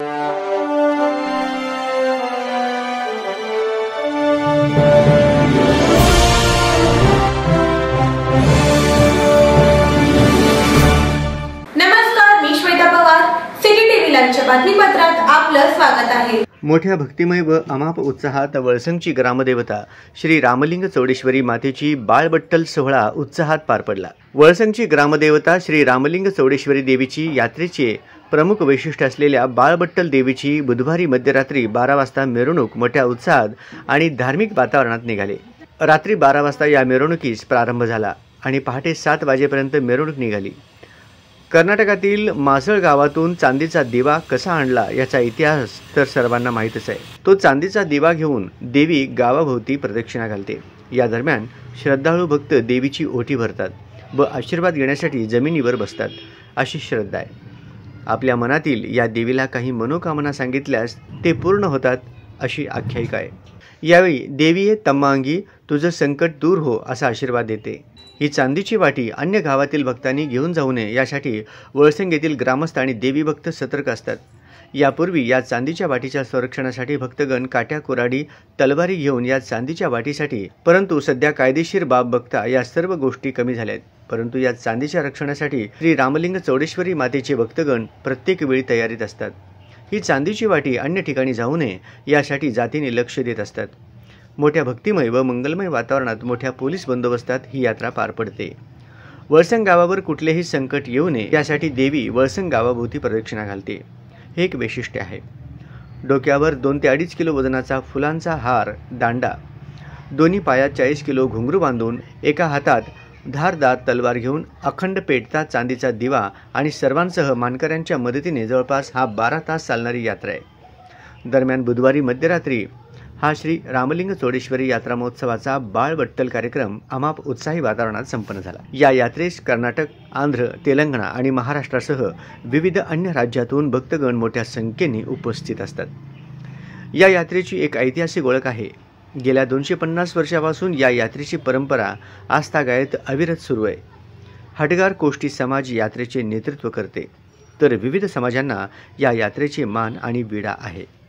नमस्कार, मी Shweta Pawar. City TV लाईव्हच्या बातमीपत्रात आपलं स्वागत आहे. मोठ्या भक्तिमय व अमाप उत्साहात वळसंगची ग्रामदेवता श्री रामलिंग चौडेश्वरी मातेची बाळबट्टल सोहळा उत्साहात पार पडला. वळसंगची ग्रामदेवता श्री रामलिंग चौडेश्वरी देवीची यात्रेचे प्रमुख वैशिष्ट्य असलेल्या बाळबट्टल देवीची बुधवारी मध्यरात्री 12 वाजता मिरवणूक मोठ्या उत्साहात आणि धार्मिक वातावरणात निघाली. रात्री 12 वाजता या मिरवणुकीस प्रारंभ झाला आणि पहाटे 7 वाजेपर्यंत मिरवणूक निघाली. कर्नाटकातील मासळ गावातून चांदीचा दिवा कसा आणला याचा इतिहास तर सर्वांना माहीतच आहे. तो चांदीचा दिवा घेऊन देवी गावाभोवती प्रदक्षिणा घालते. या दरम्यान श्रद्धाळू भक्त देवीची ओटी भरतात व आशीर्वाद घेण्यासाठी जमिनीवर बसतात अशी श्रद्धा आहे. आपल्या मनातील या देवीला काही मनोकामना सांगितल्यास ते पूर्ण होतात अशी आख्यायिका आहे. यावेळी देवी तम्मांगी तुझं संकट दूर हो असा आशीर्वाद देते. ही चांदीची वाटी अन्य गावातील भक्तांनी घेऊन जाऊ नये यासाठी वळसंग येथील ग्रामस्थ आणि देवी भक्त सतर्क असतात. यापूर्वी या चांदीच्या वाटीच्या संरक्षणासाठी भक्तगण काट्या कुऱ्हाडी तलवारी घेऊन या चांदीच्या वाटीसाठी, परंतु सध्या कायदेशीर बाब बघता या सर्व गोष्टी कमी झाल्या आहेत. परंतु या चांदीच्या रक्षणासाठी श्री रामलिंग चौडेश्वरी मातेचे भक्तगण प्रत्येक वेळी तयारीत असतात. ही चांदीची वाटी अन्य ठिकाणी जाऊ नये यासाठी जातीने लक्ष देत असतात. मोठ्या भक्तिमय व मंगलमय वातावरणात मोठ्या पोलीस बंदोबस्तात ही यात्रा पार पडते. वळसंग गावावर कुठलेही संकट येऊ नये यासाठी देवी वळसंग गावाभोवती प्रदक्षिणा घालते. हे एक वैशिष्ट्य आहे. डोक्यावर 2 ते 2.5 किलो वजनाचा फुलांचा हार दांडा, दोन्ही पायात 40 किलो घुंगरू बांधून एका हातात धारदार तलवार घेऊन अखंड पेटता चांदीचा दिवा आणि सर्वांसह मानकऱ्यांच्या मदतीने जवळपास 12 तास चालणारी यात्रा आहे. दरम्यान बुधवारी मध्यरात्री हा श्री रामलिंग चौडेश्वरी यात्रा महोत्सवाचा बाळबट्टल कार्यक्रम अमाप उत्साही वातावरणात संपन्न झाला. या यात्रेस कर्नाटक, आंध्र, तेलंगणा आणि महाराष्ट्रासह विविध अन्य राज्यातून भक्तगण मोठ्या संख्येने उपस्थित असतात. या यात्रेची एक ऐतिहासिक ओळख आहे. गेल्या 250 वर्षापासून या यात्रेची परंपरा आस्थागायत अविरत सुरू आहे. हटगार कोष्टी समाज यात्रेचे नेतृत्व करते, तर विविध समाजांना या यात्रेचे मान आणि विडा आहे.